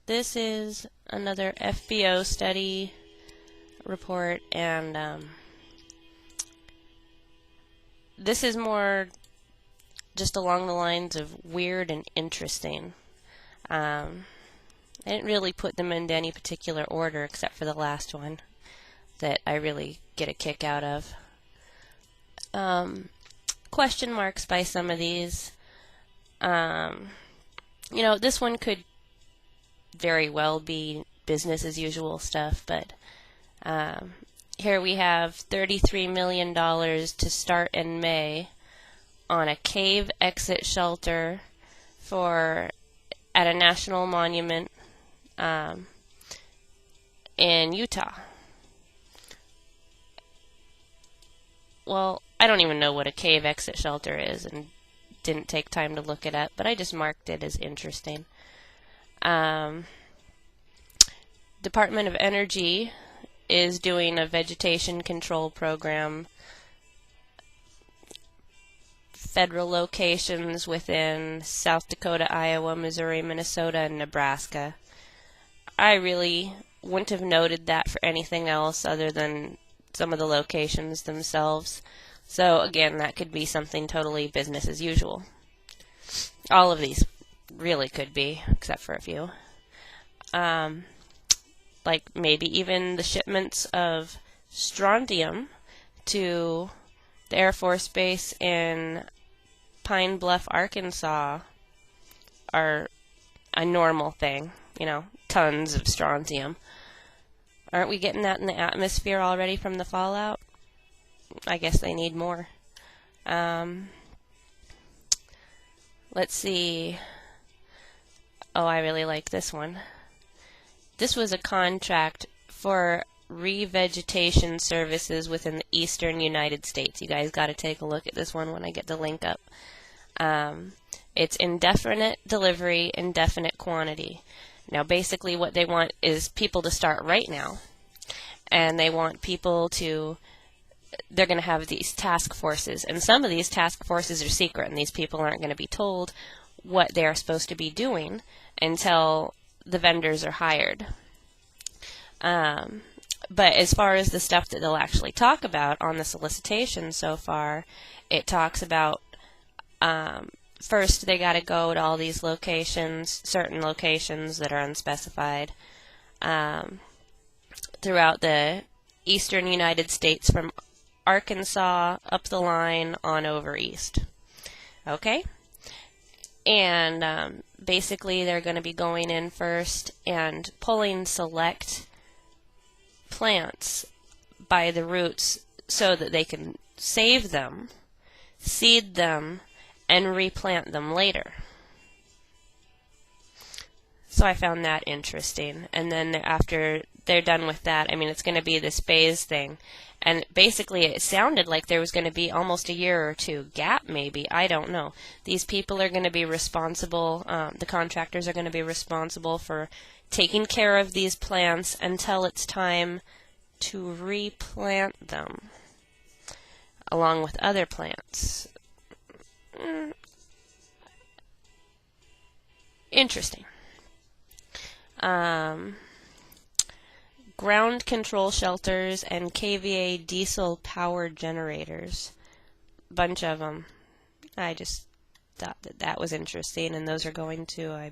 This is another FBO study report, and this is more just along the lines of weird and interesting. I didn't really put them into any particular order except for the last one that I really get a kick out of. Question marks by some of these. This one could very well be business as usual stuff, but here we have $33 million to start in May on a cave exit shelter at a national monument in Utah. Well, I don't even know what a cave exit shelter is and didn't take time to look it up, but I just marked it as interesting. Department of Energy is doing a vegetation control program, federal locations within South Dakota, Iowa, Missouri, Minnesota, and Nebraska. I really wouldn't have noted that for anything else other than some of the locations themselves. So again, that could be something totally business as usual. All of these really could be, except for a few. Like maybe even the shipments of strontium to the Air Force Base in Pine Bluff, Arkansas are a normal thing. Tons of strontium. Aren't we getting that in the atmosphere already from the fallout? I guess they need more. Let's see. Oh, I really like this one. This was a contract for revegetation services within the eastern United States. You guys got to take a look at this one when I get the link up. It's indefinite delivery, indefinite quantity. Now, basically what they want is people to start right now. And they want people they're going to have these task forces. And some of these task forces are secret, and these people aren't going to be told what they're supposed to be doing until the vendors are hired. But as far as the stuff that they'll actually talk about on the solicitation so far, it talks about first they got to go to all these locations, certain locations that are unspecified, throughout the eastern United States from Arkansas up the line on over east. Okay? And basically they're going to be going in first and pulling select plants by the roots so that they can save them, seed them, and replant them later. So I found that interesting. And then after they're done with that, it's going to be this phase thing. And basically it sounded like there was going to be almost a year or two gap, maybe. I don't know. These people are going to be responsible, the contractors are going to be responsible for taking care of these plants until it's time to replant them along with other plants. Interesting. Ground control shelters and KVA diesel power generators. Bunch of them. I just thought that was interesting, and those are going to,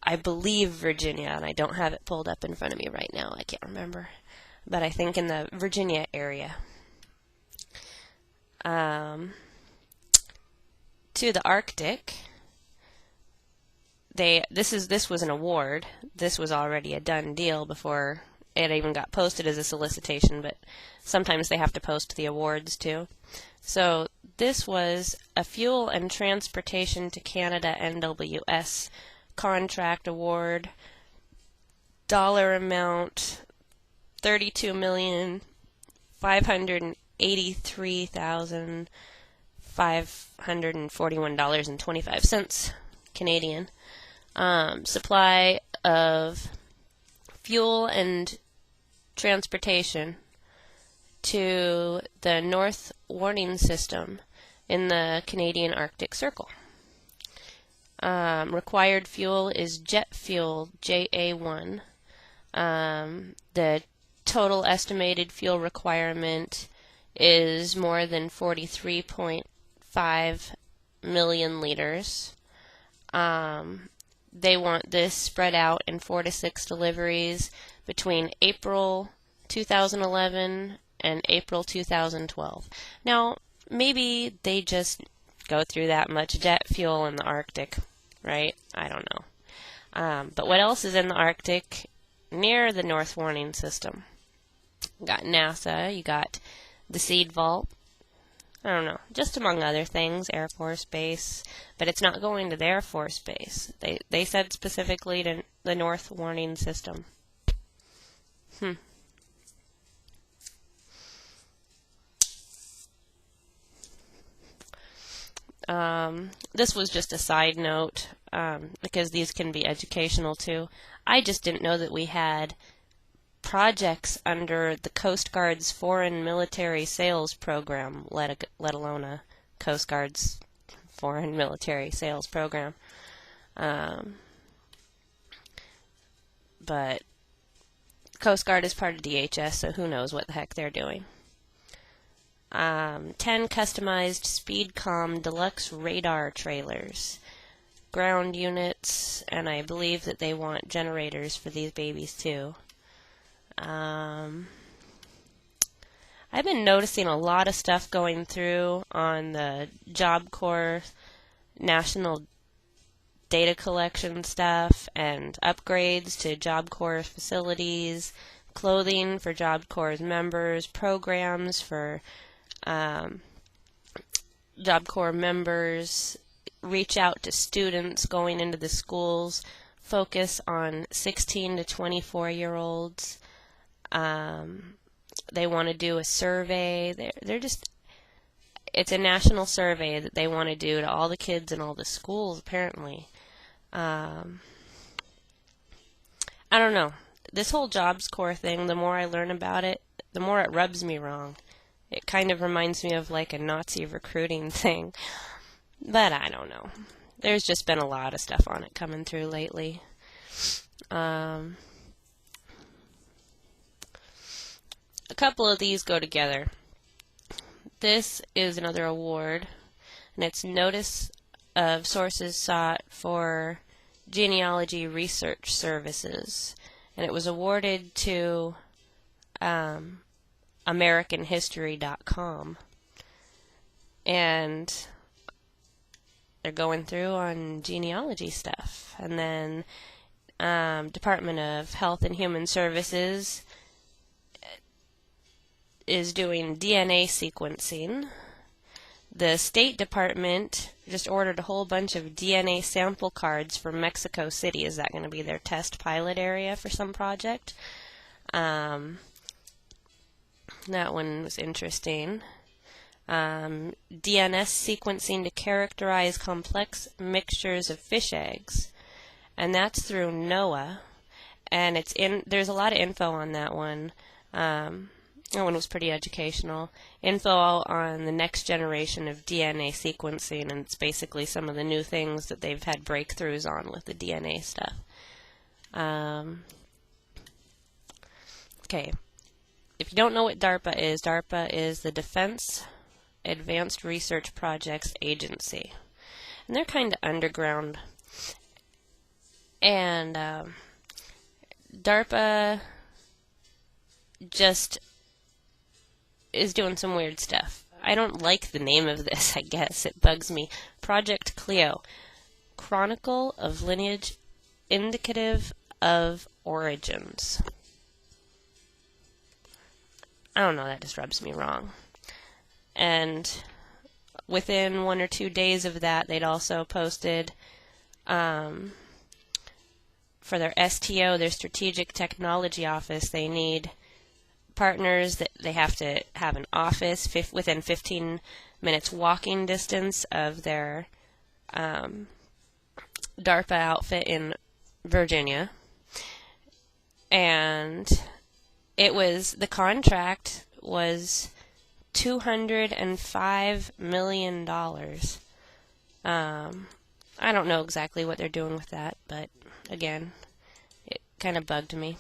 I believe, Virginia, and I don't have it pulled up in front of me right now. I can't remember. But I think in the Virginia area. To the Arctic. This was an award. This was already a done deal before it even got posted as a solicitation, but sometimes they have to post the awards too. So this was a fuel and transportation to Canada NWS contract award. Dollar amount $32,583,541.25 Canadian. Supply of fuel and transportation to the North Warning System in the Canadian Arctic Circle. Required fuel is jet fuel, JA1. The total estimated fuel requirement is more than 43.5 million liters. They want this spread out in 4 to 6 deliveries between April 2011 and April 2012. Now, maybe they just go through that much jet fuel in the Arctic, right? I don't know. But what else is in the Arctic near the North Warning System? You got NASA, you got the Seed Vault, I don't know, just among other things, Air Force Base, but it's not going to the Air Force Base. They said specifically to the North Warning System. This was just a side note, because these can be educational too. I just didn't know that we had projects under the Coast Guard's Foreign Military Sales Program, let alone a Coast Guard's Foreign Military Sales Program. But Coast Guard is part of DHS, so who knows what the heck they're doing. 10 customized SpeedCom deluxe radar trailers, ground units, and I believe that they want generators for these babies too. I've been noticing a lot of stuff going through on the Job Corps national data collection stuff and upgrades to Job Corps facilities, clothing for Job Corps members, programs for Job Corps members, reach out to students going into the schools, focus on 16 to 24-year-olds. They want to do a survey. It's a national survey that they want to do to all the kids in all the schools, apparently. I don't know. This whole Jobs Corps thing, the more I learn about it, the more it rubs me wrong. It kind of reminds me of like a Nazi recruiting thing. But I don't know. There's just been a lot of stuff on it coming through lately. A couple of these go together. This is another award, and it's Notice of Sources Sought for Genealogy Research Services. And it was awarded to AmericanHistory.com. And they're going through on genealogy stuff. And then Department of Health and Human Services is doing DNA sequencing. The State Department just ordered a whole bunch of DNA sample cards from Mexico City. Is that going to be their test pilot area for some project? That one was interesting. DNS sequencing to characterize complex mixtures of fish eggs. And that's through NOAA. And there's a lot of info on that one. That one was pretty educational. Info on the next generation of DNA sequencing, and it's basically some of the new things that they've had breakthroughs on with the DNA stuff. Okay. If you don't know what DARPA is the Defense Advanced Research Projects Agency. And they're kind of underground. And DARPA just is doing some weird stuff. I don't like the name of this, I guess. It bugs me. Project Clio. Chronicle of Lineage Indicative of Origins. I don't know, that just rubs me wrong. And within 1 or 2 days of that, they'd also posted for their STO, their Strategic Technology Office, they need partners that they have to have an office within 15 minutes walking distance of their DARPA outfit in Virginia. And the contract was $205 million I don't know exactly what they're doing with that, but again, it kind of bugged me.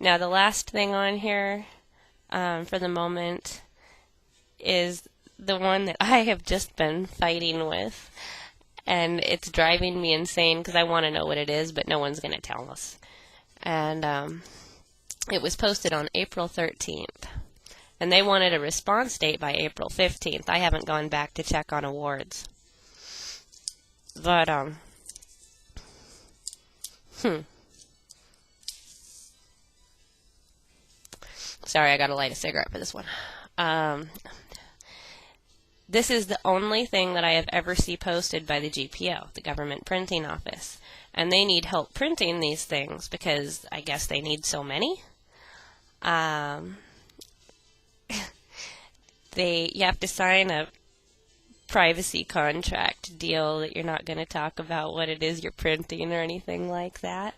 Now the last thing on here for the moment is the one that I have just been fighting with, and it's driving me insane because I want to know what it is, but no one's going to tell us. And it was posted on April 13th, and they wanted a response date by April 15th. I haven't gone back to check on awards. But, sorry, I gotta light a cigarette for this one. This is the only thing that I have ever seen posted by the GPO, the Government Printing Office. And they need help printing these things because I guess they need so many. You have to sign a privacy contract deal that you're not going to talk about what it is you're printing or anything like that.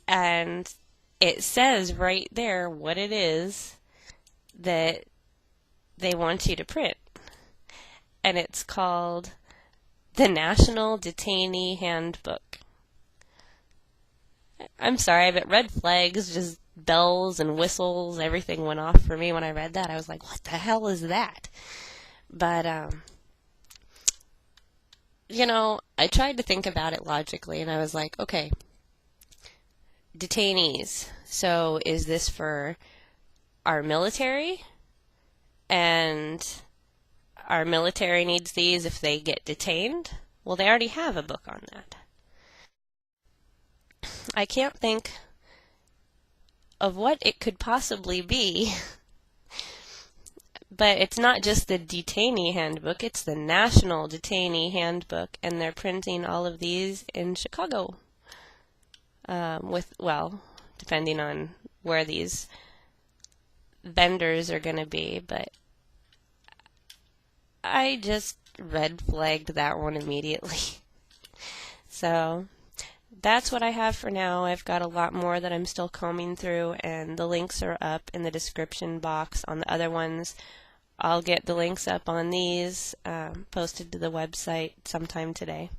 And it says right there what it is that they want you to print. And it's called the National Detainee Handbook. I'm sorry, but red flags, just bells and whistles, everything went off for me when I read that. I was like, what the hell is that? But, I tried to think about it logically, and I was like, okay, detainees. So is this for our military? And our military needs these if they get detained? Well, they already have a book on that. I can't think of what it could possibly be. But it's not just the detainee handbook, it's the National Detainee Handbook, and they're printing all of these in Chicago. Depending on where these vendors are going to be, but I just red flagged that one immediately. So that's what I have for now. I've got a lot more that I'm still combing through, and the links are up in the description box on the other ones. I'll get the links up on these posted to the website sometime today.